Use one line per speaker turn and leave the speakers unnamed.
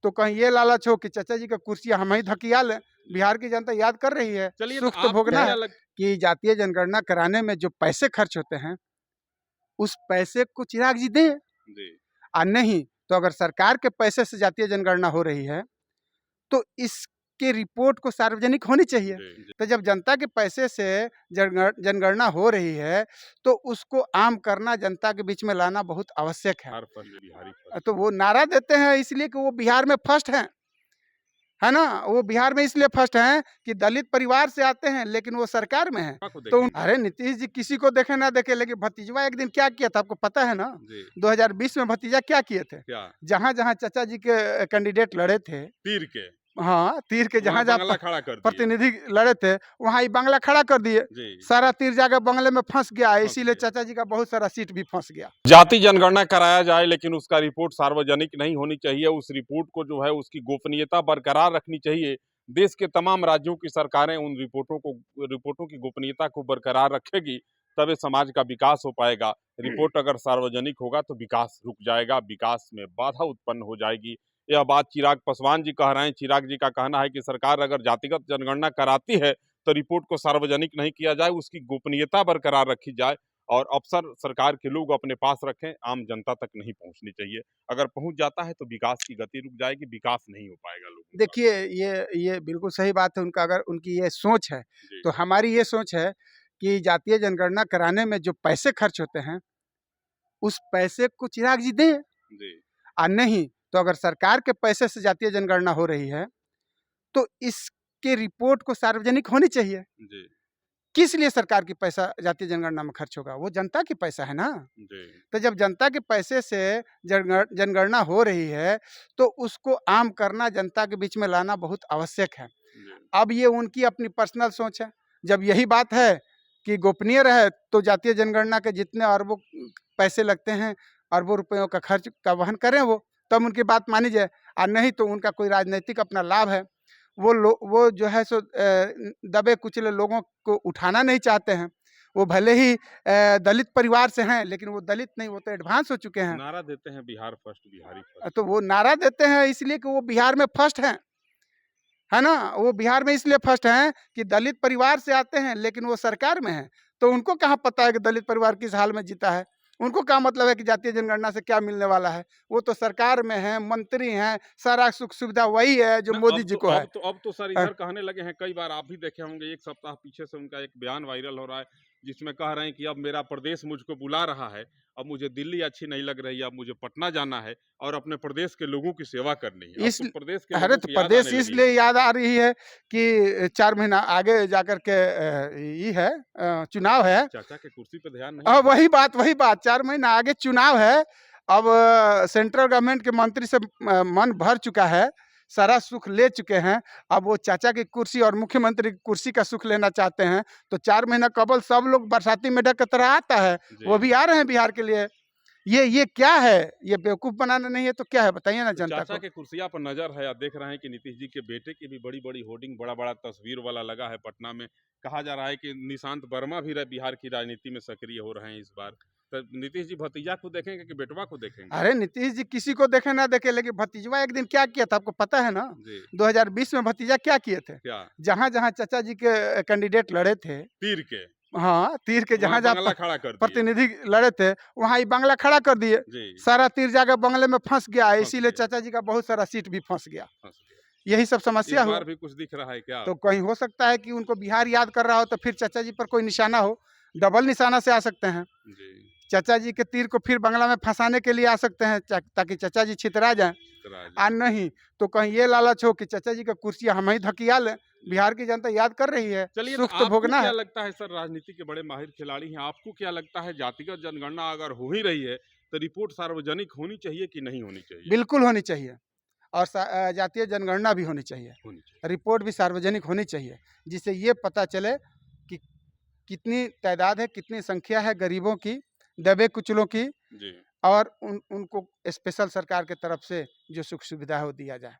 तो कहीं ये लालच हो कि चाचा जी का कुर्सी हम ही धकिया लें। बिहार की जनता याद कर रही है,
चलिए
सुख तो भोगना है
लग...
कि जातीय जनगणना कराने में जो पैसे खर्च होते हैं, उस पैसे को चिराग जी दें। और नहीं तो अगर सरकार के पैसे से जातीय जनगणना हो रही है तो इसके रिपोर्ट को सार्वजनिक होनी चाहिए। तो जब जनता के पैसे से जनगणना हो रही है तो उसको आम करना, जनता के बीच में लाना बहुत आवश्यक है। तो वो नारा देते हैं इसलिए कि वो बिहार में फर्स्ट हैं, है ना। वो बिहार में इसलिए फर्स्ट हैं कि दलित परिवार से आते हैं, लेकिन वो सरकार में है। तो अरे नीतीश जी किसी को देखे ना देखे, लेकिन भतीजवा एक दिन क्या किया था आपको पता है ना। 2020 में भतीजा क्या किए थे, जहां जहां चाचा जी के कैंडिडेट लड़े थे, तीर के, हाँ तीर के, जहां जहां प्रतिनिधि लड़े थे वहां ही बांग्ला खड़ा कर दिए। सारा तीर जाकर बंगले में फंस गया, इसीलिए चाचा जी का बहुत सारा सीट भी फंस गया।
जाति जनगणना कराया जाए लेकिन उसका रिपोर्ट सार्वजनिक नहीं होनी चाहिए। उस रिपोर्ट को जो है उसकी गोपनीयता बरकरार रखनी चाहिए। देश के तमाम राज्यों की सरकारें उन रिपोर्टों की गोपनीयता को बरकरार रखेगी, तभी समाज का विकास हो पाएगा। रिपोर्ट अगर सार्वजनिक होगा तो विकास रुक जाएगा, विकास में बाधा उत्पन्न हो जाएगी। यह बात चिराग पासवान जी कह रहे हैं। चिराग जी का कहना है कि सरकार अगर जातिगत जनगणना कराती है तो रिपोर्ट को सार्वजनिक नहीं किया जाए, उसकी गोपनीयता बरकरार रखी जाए और अफसर सरकार के लोग अपने पास रखें, आम जनता तक नहीं पहुंचनी चाहिए। अगर पहुंच जाता है तो विकास की गति रुक जाएगी, विकास नहीं हो पाएगा लोगों।
देखिए ये बिल्कुल सही बात है उनका, अगर उनकी ये सोच है तो हमारी ये सोच है कि जातीय जनगणना कराने में जो पैसे खर्च होते हैं उस पैसे को चिराग जी दें। और नहीं तो अगर सरकार के पैसे से जातीय जनगणना हो रही है तो इसके रिपोर्ट को सार्वजनिक होनी चाहिए। किस लिए सरकार की पैसा जातीय जनगणना में खर्च होगा, वो जनता की पैसा है ना। तो जब जनता के पैसे से जनगणना हो रही है तो उसको आम करना, जनता के बीच में लाना बहुत आवश्यक है। अब ये उनकी अपनी पर्सनल सोच है। जब यही बात है कि गोपनीय रहे तो जातीय जनगणना के जितने अरबों पैसे लगते हैं, अरबों रुपयों का खर्च का वहन करें वो, तब उनकी बात मानी जाए। और नहीं तो उनका कोई राजनीतिक अपना लाभ है, वो जो है सो दबे कुचले लोगों को उठाना नहीं चाहते हैं। वो भले ही दलित परिवार से हैं, लेकिन वो दलित नहीं, वो तो एडवांस हो चुके हैं।
नारा देते हैं बिहार फर्स्ट, बिहारी फर्स्ट।
तो वो नारा देते हैं इसलिए कि वो बिहार में फर्स्ट हैं, है ना। वो बिहार में इसलिए फर्स्ट हैं कि दलित परिवार से आते हैं, लेकिन वो सरकार में है। तो उनको कहाँ पता है कि दलित परिवार किस हाल में जीता है। उनको क्या मतलब है कि जातीय जनगणना से क्या मिलने वाला है। वो तो सरकार में है, मंत्री हैं, सारा सुख सुविधा वही है जो मोदी जी को है।
अब तो सर इधर कहने लगे हैं, कई बार आप भी देखे होंगे, एक सप्ताह पीछे से उनका एक बयान वायरल हो रहा है जिसमें कह रहे हैं कि अब मेरा प्रदेश मुझको बुला रहा है, अब मुझे दिल्ली अच्छी नहीं लग रही है, अब मुझे पटना जाना है और अपने प्रदेश के लोगों की सेवा करनी है।
इस प्रदेश इसलिए याद आ रही है कि 4 महीना आगे जाकर के ये है, चुनाव है।
चाचा के कुर्सी पे ध्यान नहीं।
वही बात 4 महीना आगे चुनाव है। अब सेंट्रल गवर्नमेंट के मंत्री से मन भर चुका है, सारा सुख ले चुके हैं। अब वो चाचा की कुर्सी और मुख्यमंत्री की कुर्सी का सुख लेना चाहते हैं। तो 4 महीना कबल सब लोग बरसाती मेढक की तरह आता है, वो भी आ रहे हैं बिहार के लिए। ये क्या है, ये बेवकूफ बनाना नहीं है तो क्या है, बताइए ना जनता को।
चाचा के कुर्सिया पर नजर है, आप देख रहे हैं कि नीतीश जी के बेटे की भी बड़ी बड़ी होर्डिंग, बड़ा बड़ा तस्वीर वाला लगा है पटना में। कहा जा रहा है कि निशांत वर्मा भी बिहार की राजनीति में सक्रिय हो रहे हैं इस बार। तो नीतीश जी भतीजा को देखेंगे कि बेटवा को देखेंगे?
अरे नीतीश जी किसी को देखे ना देखे, लेकिन भतीजवा एक दिन क्या किया था आपको पता है ना। 2020 में भतीजा क्या किए थे, जहां जहां चाचा जी के कैंडिडेट लड़े थे, तीर के, हाँ तीर के, जहां जहां प्रतिनिधि लड़े थे वहां ही बांग्ला खड़ा कर दिए। सारा तीर जाकर बंगले में फंस गया, इसीलिए चाचा जी का बहुत सारा सीट भी फंस गया। यही सब समस्या हुआ।
भी कुछ दिख रहा है क्या?
तो कहीं हो सकता है कि उनको बिहार याद कर रहा हो तो फिर चाचा जी पर कोई निशाना हो, डबल निशाना से आ सकते हैं। चाचा जी के तीर को फिर बंगला में फंसाने के लिए आ सकते हैं, ताकि चाचा जी छितरा जाएं। और नहीं तो कहीं ये लालच हो कि चाचा जी का कुर्सी हम ही धकिया लें। बिहार की जनता याद कर रही है,
चलिए
सुख तो भोगना है।
क्या लगता है सर, राजनीति के बड़े माहिर खिलाड़ी हैं, आपको क्या लगता है जातिगत जनगणना अगर हो ही रही है तो रिपोर्ट सार्वजनिक होनी चाहिए कि नहीं होनी चाहिए?
बिल्कुल होनी चाहिए, और जातीय जनगणना भी होनी चाहिए। रिपोर्ट भी सार्वजनिक होनी चाहिए, जिससे ये पता चले कि कितनी तादाद है, कितनी संख्या है गरीबों की, दबे कुचलों की, और उनको स्पेशल सरकार की तरफ से जो सुख सुविधा है वो दिया जाए।